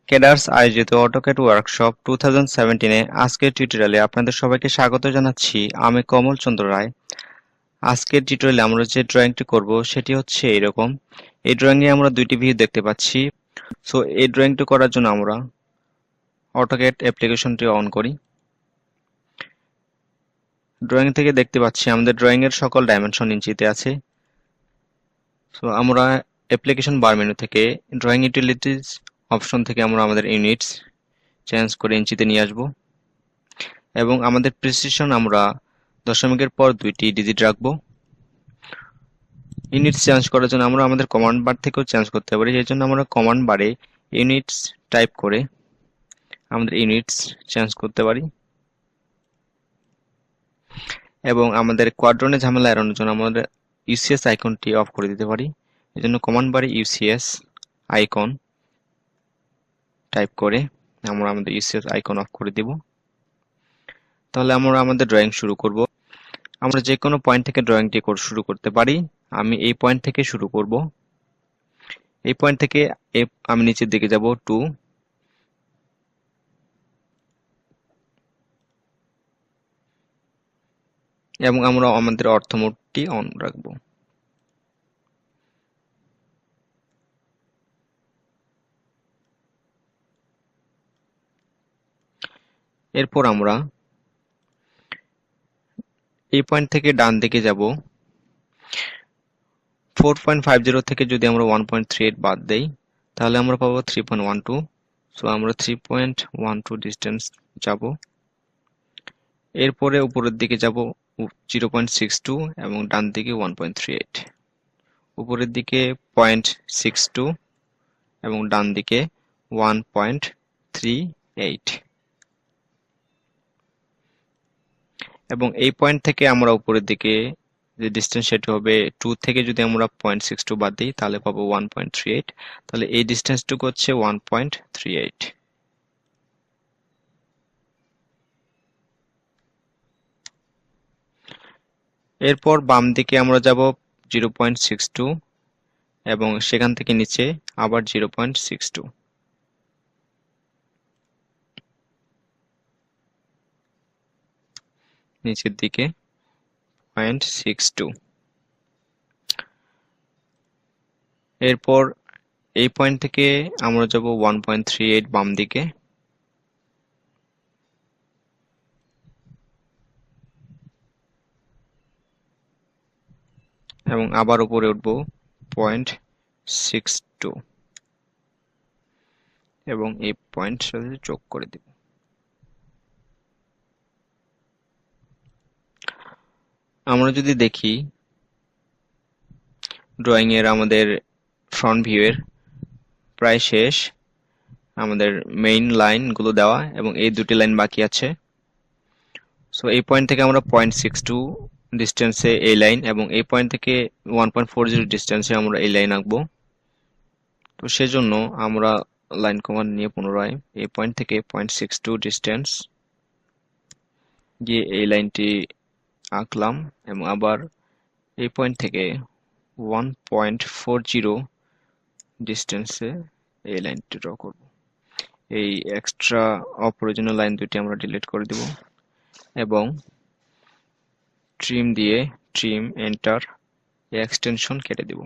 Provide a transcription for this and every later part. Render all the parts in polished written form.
Cadres আয়োজিত AutoCAD workshop 2017 আজকের টিউটোরিয়ালে আপনাদের সবাইকে স্বাগত জানাচ্ছি। আমি কমল চন্দ্র রায়। আজকের টিউটোরিয়ালে আমরা যে ড্রয়িংটি করব সেটি হচ্ছে এরকম। এই ড্রয়িংয়ে আমরা দুইটি ভিউ দেখতে পাচ্ছি। সো এই ড্রয়িংটি করার জন্য আমরা অটোক্যাড অ্যাপ্লিকেশনটি অন করি। ড্রয়িং থেকে দেখতে পাচ্ছি আমাদের ড্রয়িং এর সকল ডাইমেনশন ইঞ্চিতে আছে। সো আমরা অ্যাপ্লিকেশন বার মেনু থেকে ড্রয়িং ইউটিলিটিস অপশন থেকে আমরা আমাদের ইউনিটস চেঞ্জ করে ইঞ্চিতে নিয়ে আসব এবং আমাদের প্রিসিশন আমরা দশমিকের পর দুইটি ডিজিট রাখবো। ইউনিটস চেঞ্জ করার জন্য আমরা আমাদের কমান্ড বার থেকেও চেঞ্জ করতে পারি। এই জন্য আমরা কমান্ড বারে ইউনিটস টাইপ করে আমাদের ইউনিটস চেঞ্জ করতে পারি এবং আমাদের কোয়াড্রনে ঝামেলা এড়ানোর জন্য আমাদের ইউসিএস আইকনটি অফ করে দিতে পারি। এই জন্য কমান্ড বারে ইউসিএস আইকন টাইপ করে আমরা আমাদের ইউসিএস আইকন অফ করে দিব। তাহলে আমরা আমাদের ড্রয়িং শুরু করব। আমরা যে কোনো পয়েন্ট থেকে ড্রয়িংটি শুরু করতে পারি। আমি এই পয়েন্ট থেকে শুরু করব। এই পয়েন্ট থেকে আমি নিচের দিকে যাব 2, এবং আমরা আমাদের অর্থ মোডটি অন রাখব। এরপর আমরা এই পয়েন্ট থেকে ডান দিকে যাব। 4.50 থেকে যদি আমরা 1.38 বাদ দেই তাহলে আমরা পাবো 3.12। সো আমরা 3.12 ডিস্টেন্স যাব। এরপরে উপরের দিকে যাব 0.62 এবং ডান দিকে 1.38। উপরের দিকে 0.62 এবং ডান দিকে 1.38। এবং এই পয়েন্ট থেকে আমরা উপরের দিকে যে ডিস্টেন্স সেটি হবে 2 থেকে যদি আমরা 0.62 বাদ দিই তাহলে পাবো 1.38। তাহলে এই ডিস্টেন্সটুকু হচ্ছে 1.38। এরপর বাম দিকে আমরা যাব 0.62 এবং সেখান থেকে নিচে আবার 0.62। নিচের দিকে 0.62। এরপর এই পয়েন্ট থেকে আমরা যাব 1.38 বাম দিকে এবং আবার উপরে উঠবো 0.62 এবং এই পয়েন্ট সাথে যোগ করে দেব। আমরা যদি দেখি ড্রয়িং এর আমাদের ফ্রন্ট ভিউ এর প্রায় শেষ। আমাদের মেইন লাইন গুলো দেওয়া এবং এই দুটি লাইন বাকি আছে। সো এই পয়েন্ট থেকে আমরা 0.62 ডিস্টেন্সে এই লাইন এবং এই পয়েন্ট থেকে 1.40 ডিস্টেন্সে আমরা এই লাইন আঁকবো। তো সেজন্য আমরা লাইন কমান্ড নিয়ে পুনরায় এই পয়েন্ট থেকে 0.62 ডিস্টেন্স গিয়ে এই লাইনটি আঁকলাম এবং আবার এই পয়েন্ট থেকে 1.40 ডিস্টেন্সে এই লাইনটি ড্র করব। এই এক্সট্রা অপ্রয়োজনীয় লাইন দুটি আমরা ডিলিট করে দেব এবং ট্রিম এন্টার এক্সটেনশন কেটে দেব।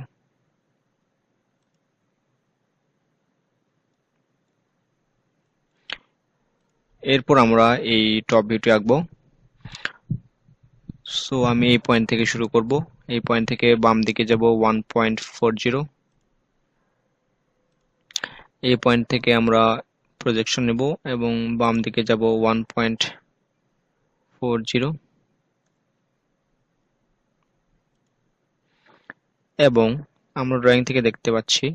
এরপর আমরা এই টপ ভিউটি আঁকবো। সো আমি এই পয়েন্ট থেকে শুরু করব। এই পয়েন্ট থেকে বাম দিকে যাব 1.40। এই পয়েন্ট থেকে আমরা প্রজেকশন নেব এবং বাম দিকে যাব 1.40 এবং আমরা ড্রয়িং থেকে দেখতে পাচ্ছি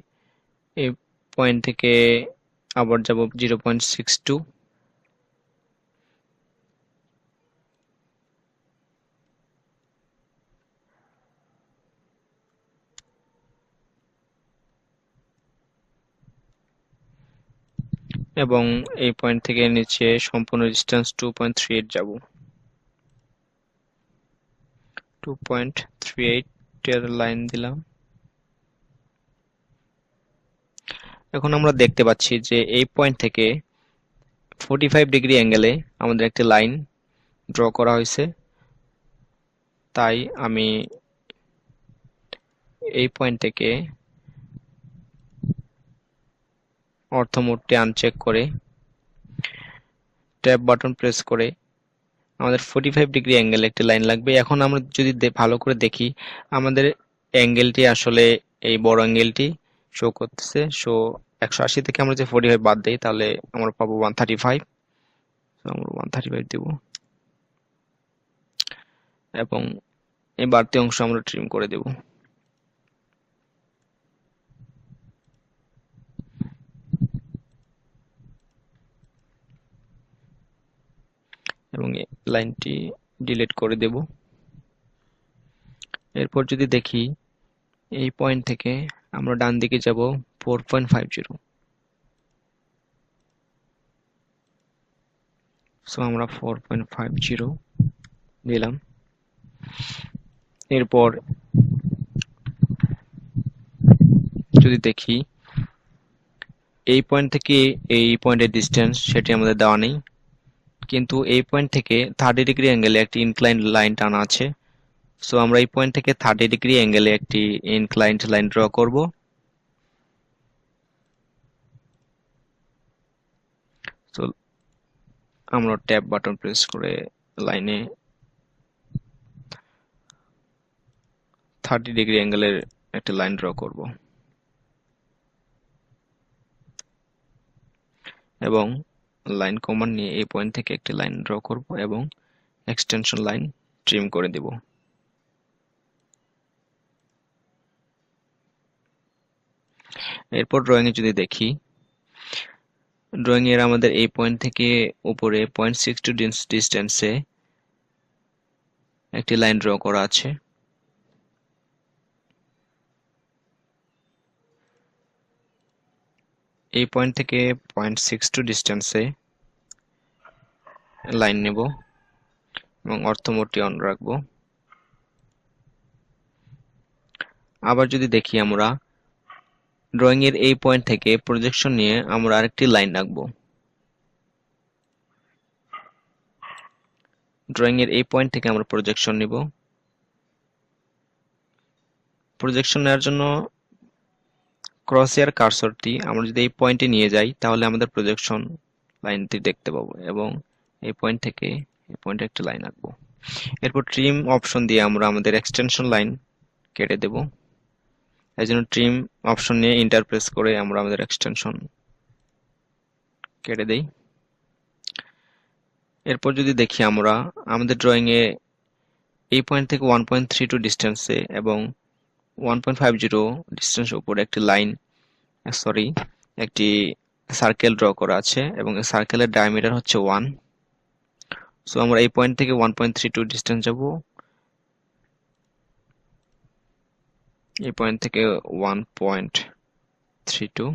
এই পয়েন্ট থেকে আবার যাব 0.62 এবং এই পয়েন্ট থেকে নিচে সম্পূর্ণ ডিস্টেন্স 2.38 যাব। 2.38 এর লাইন দিলাম এখন আমরা দেখতে পাচ্ছি যে এই পয়েন্ট থেকে 45 ডিগ্রি অ্যাঙ্গেলে আমাদের একটি লাইন ড্র করা হয়েছে। তাই আমি এই পয়েন্ট থেকে অর্থ মোডটি আনচেক করে ট্যাব বাটন প্রেস করে আমাদের 45 ডিগ্রি অ্যাঙ্গেলে একটি লাইন লাগবে। এখন আমরা যদি ভালো করে দেখি আমাদের অ্যাঙ্গেলটি আসলে এই বড় অ্যাঙ্গেলটি শো করতেছে। 180 থেকে আমরা যে 45 বাদ দিই তাহলে আমরা পাবো 135। আমরা 135 দিব এবং এই বাড়তি অংশ আমরা ট্রিম করে দেব। এবং এই লাইনটি ডিলিট করে দেব। এরপর যদি দেখি এই পয়েন্ট থেকে আমরা ডান দিকে যাব 4.50। সো আমরা 4.50 দিলাম। এরপর যদি দেখি এই পয়েন্ট থেকে এই পয়েন্টের ডিস্টেন্স সেটি আমাদের দেওয়া নেই, কিন্তু এই পয়েন্ট থেকে 30 ডিগ্রি অ্যাঙ্গেলে একটি ইনক্লাইন্ড লাইন টানা আছে। সো আমরা এই পয়েন্ট থেকে 30 ডিগ্রি অ্যাঙ্গেলে একটি ইনক্লাইন্ড লাইন ড্র করব। তো আমরা ট্যাব বাটন প্রেস করে লাইনে 30 ডিগ্রি অ্যাঙ্গেলের একটা লাইন ড্র করব এবং লাইন কমান্ড নিয়ে এই পয়েন্ট থেকে একটি লাইন ড্র করব এবং এক্সটেনশন লাইন ট্রিম করে দেব। এরপর ড্রয়িং এ যদি দেখি, ড্রয়িং এর আমাদের এই পয়েন্ট থেকে উপরে 0.62 ডিস্টেন্সে একটি লাইন ড্র করা আছে। এই পয়েন্ট থেকে 0.62 ডিস্টেন্সে লাইন নেব এবং অর্থ মোডটি অন রাখবো। আবার যদি দেখি আমরা ড্রয়িং এর এই পয়েন্ট থেকে প্রজেকশন নিয়ে আমরা আরেকটি লাইন রাখবো। ড্রয়িং এর এই পয়েন্ট থেকে আমরা প্রজেকশন নিব। প্রজেকশন নেওয়ার জন্য ক্রস হেয়ার কার্সরটি আমরা যদি এই পয়েন্টে নিয়ে যাই তাহলে আমাদের প্রজেকশন লাইনটি দেখতে পাবো এবং এই পয়েন্ট থেকে এই পয়েন্টে একটা লাইন আঁকবো। এরপর ট্রিম অপশন দিয়ে আমরা আমাদের এক্সটেনশন লাইন কেটে দেব। এই জন্য ট্রিম অপশন নিয়ে এন্টার প্রেস করে আমরা আমাদের এক্সটেনশন কেটে দেই। এরপর যদি দেখি আমরা আমাদের ড্রয়িং এ এই পয়েন্ট থেকে 1.32 ডিস্টেন্সে এবং 1.50 ডিস্টেন্স উপরে একটি লাইন একটি সার্কেল ড্র করা আছে এবং এই সার্কেলের ডায়ামিটার হচ্ছে 1। সো আমরা এই পয়েন্ট থেকে 1.32 ডিস্টেন্স যাব, এই পয়েন্ট থেকে 1.32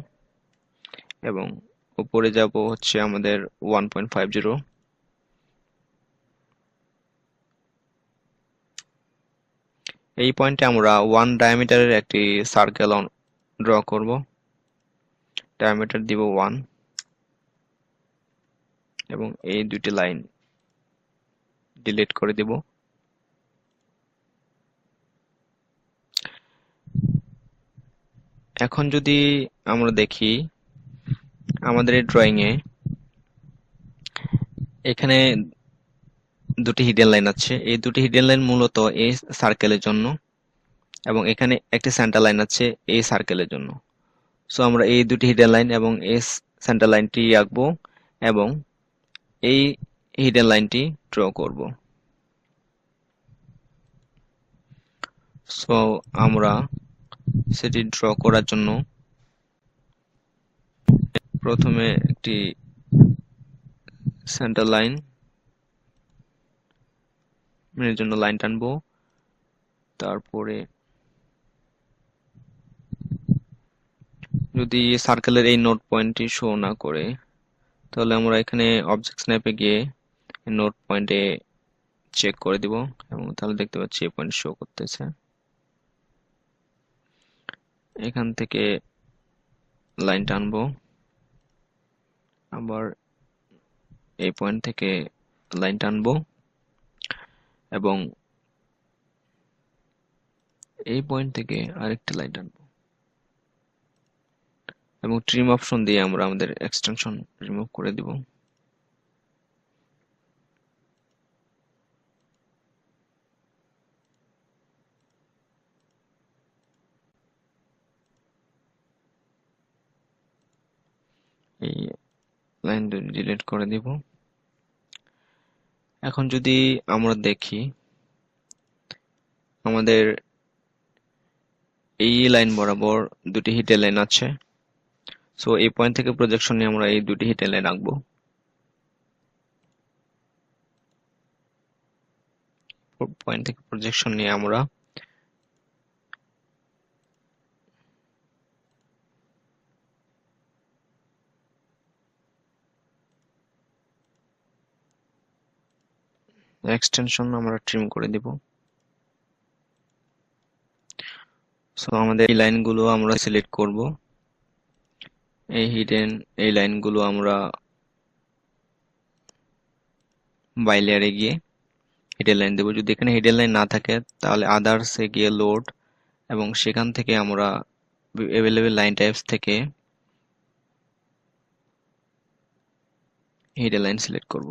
এবং উপরে যাব হচ্ছে আমাদের 1.50। এই পয়েন্টে আমরা 1 ডায়ামিটারের একটি সার্কেল ড্র করব। ডায়ামিটার দিব 1 এবং এই দুটি লাইন ডিলিট করে দিব। এখন যদি আমরা দেখি আমাদের এই ড্রয়িং এ এখানে দুটি হিডেন লাইন আছে। এই দুটি হিডেন লাইন মূলত এই সার্কেলের জন্য এবং এখানে একটি সেন্টার লাইন আছে এই সার্কেলের জন্য। সো আমরা এই দুটি হিডেন লাইন এবং এই সেন্টার লাইনটি আঁকবো এবং এই হিডেন লাইনটি ড্র করব। সো আমরা সেটি ড্র করার জন্য প্রথমে একটি সেন্টার লাইন এর জন্য লাইন টানবো, তারপরে যদি সার্কেলের এই নোড পয়েন্টটি শো না করে তাহলে আমরা এখানে অবজেক্ট স্ন্যাপে গিয়ে নোড পয়েন্টে চেক করে দিব এবং তাহলে দেখতে পাচ্ছি এই পয়েন্ট শো করতেছে। এখান থেকে লাইন টানবো, আবার এই পয়েন্ট থেকে লাইন টানবো এবং এই পয়েন্ট থেকে আরেকটা লাইন টানবো এবং ট্রিম অপশন দিয়ে আমরা আমাদের এক্সটেনশন রিমুভ করে দিব। এই লাইন ডিলিট করে দিব। এখন যদি আমরা দেখি আমাদের এই লাইন বরাবর দুটি হিডেন লাইন আছে, সো এই পয়েন্ট থেকে প্রজেকশন নিয়ে আমরা এই দুটি হিডেন লাইন আঁকবো। পয়েন্ট থেকে প্রজেকশন নিয়ে আমরা এক্সটেনশন আমরা ট্রিম করে দিব। সো আমাদের এই লাইনগুলো আমরা সিলেক্ট করব। এই হিডেন এই লাইনগুলো আমরা বাই লেয়ারে গিয়ে হিডেন লাইন দেবো। যদি এখানে হিডেন লাইন না থাকে তাহলে আদার্সে গিয়ে লোড এবং সেখান থেকে আমরা অ্যাভেলেবেল লাইন টাইপস থেকে হিডেন লাইন সিলেক্ট করব।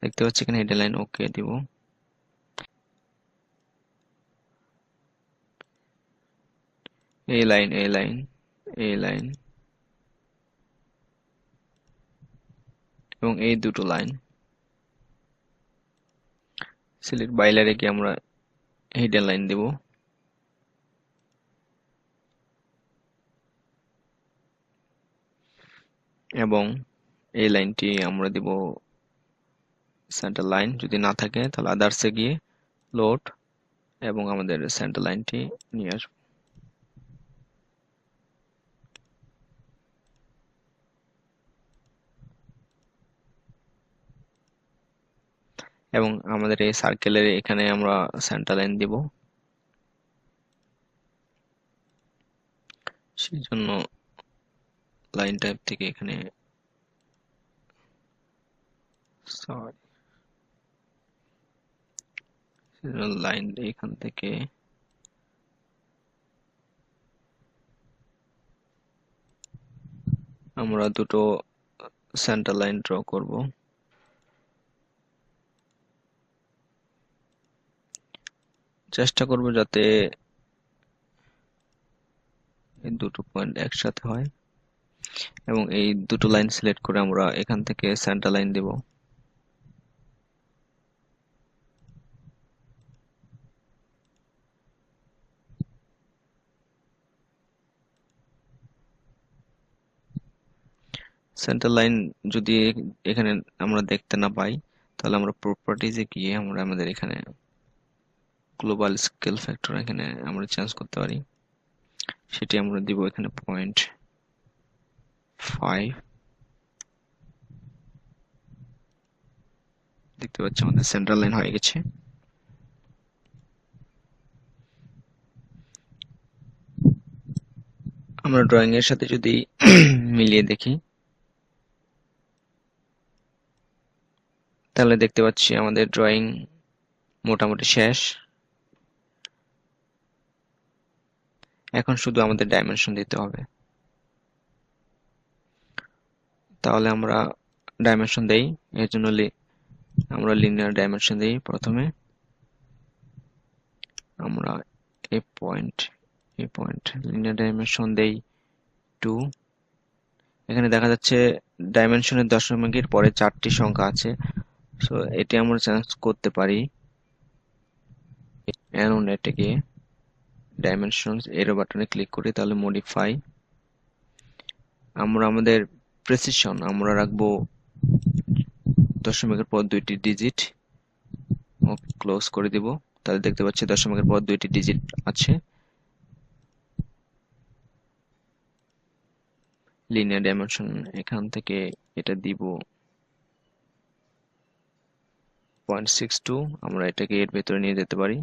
দেখতে পাচ্ছি এখানে হিডেন লাইন ওকে দিব। এই লাইন এই লাইন এই লাইন এবং এই দুটো লাইন সিলেক্ট বাই লেয়ারে গিয়ে আমরা হিডেন লাইন দেব এবং এই লাইনটি আমরা দিব সেন্টার লাইন। যদি না থাকে তাহলে আদার্সে গিয়ে লোড এবং আমাদের সেন্টার লাইনটি নিয়ে আসবো। এবং আমাদের এই সার্কেলের এখানে আমরা সেন্টার লাইন দিব। সেই জন্য লাইন টাইপ থেকে এখানে লাইন এখান থেকে আমরা দুটো সেন্টার লাইন ড্র করব। চেষ্টা করব যাতে এই দুটো পয়েন্ট একসাথে হয় এবং এই দুটো লাইন সিলেক্ট করে আমরা এখান থেকে সেন্টার লাইন দেব। সেন্টার লাইন যদি এখানে আমরা দেখতে না পাই তাহলে আমরা প্রপার্টিজে গিয়ে আমরা আমাদের এখানে গ্লোবাল স্কেল ফ্যাক্টর এখানে আমরা চেঞ্জ করতে পারি। সেটি আমরা দিব এখানে 0.5। দেখতে পাচ্ছি আমাদের সেন্টার লাইন হয়ে গেছে। আমরা ড্রয়িং এর সাথে যদি মিলিয়ে দেখি তাহলে দেখতে পাচ্ছি আমাদের ড্রয়িং মোটামুটি শেষ। এখন শুধু আমাদের ডাইমেনশন দিতে হবে। তাহলে আমরা ডাইমেনশন দেই। এর জন্য আমরা লিনিয়ার ডাইমেনশন দিই। প্রথমে আমরা এই পয়েন্ট লিনিয়ার ডাইমেনশন দেই 2। এখানে দেখা যাচ্ছে ডাইমেনশনের দশমিকের পরে 4টি সংখ্যা আছে, সো এটি আমরা চেঞ্জ করতে পারি। অ্যারো নেটে গিয়ে ডাইমেনশনস এরো বাটনে ক্লিক করি, তাহলে মডিফাই। আমরা আমাদের প্রেসিশন আমরা রাখবো দশমিকের পর 2টি ডিজিট। ক্লোজ করে দিব। তাহলে দেখতে পাচ্ছি দশমিকের পর 2টি ডিজিট আছে। লিনিয়ার ডাইমেনশন এখান থেকে এটা দিব 0.62। আমরা এটাকে এর ভেতরে নিয়ে যেতে পারি।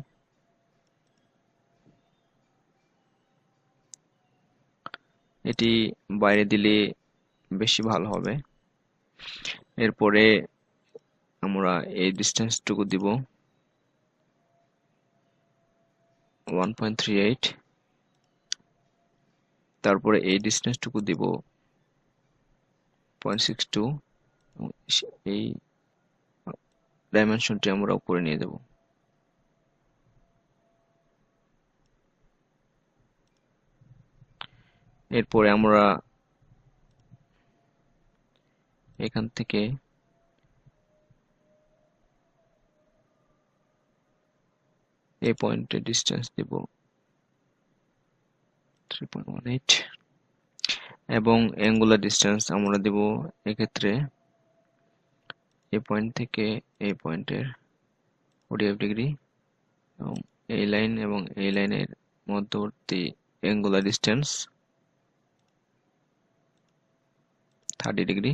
এটি বাইরে দিলে বেশি ভালো হবে। এরপরে আমরা এই ডিস্টেন্সটুকু দিব 1.38, তারপরে এই ডিস্টেন্সটুকু দিব 0.62, এই ডাইমেনশনটি আমরা উপরে নিয়ে যাব। এরপরে আমরা এখান থেকে এই পয়েন্টে ডিস্টেন্স দিব 3.18 এবং অ্যাঙ্গুলার ডিস্টেন্স আমরা দেব এক্ষেত্রে এই পয়েন্ট থেকে এই পয়েন্টের 45 ডিগ্রি এবং এই লাইন এবং এই লাইনের মধ্যবর্তী angular distance 30 degree.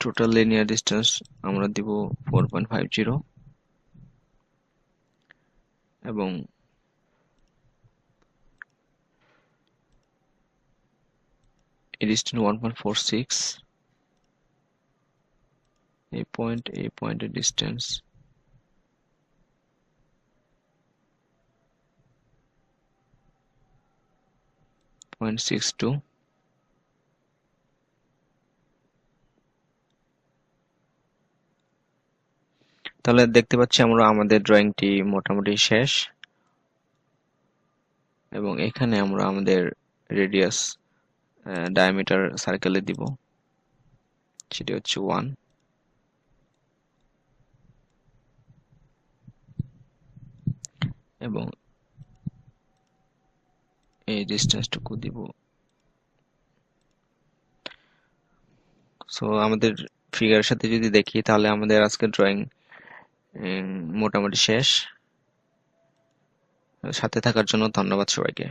Total linear distance আমরা দিব 4.50 এবং এই ডিস্টেন্স 1.46, এই পয়েন্টের ডিস্টেন্স 0.62। তাহলে দেখতে পাচ্ছি আমরা আমাদের ড্রয়িংটি মোটামুটি শেষ এবং এখানে আমরা আমাদের রেডিয়াস ডায়ামিটার সার্কেলে দিব, সেটি হচ্ছে 1 এবং এই ডিস্টেন্সটুকু দিব। সো আমাদের ফিগারের সাথে যদি দেখি তাহলে আমাদের আজকের ড্রয়িং মোটামুটি শেষ। সাথে থাকার জন্য ধন্যবাদ সবাইকে।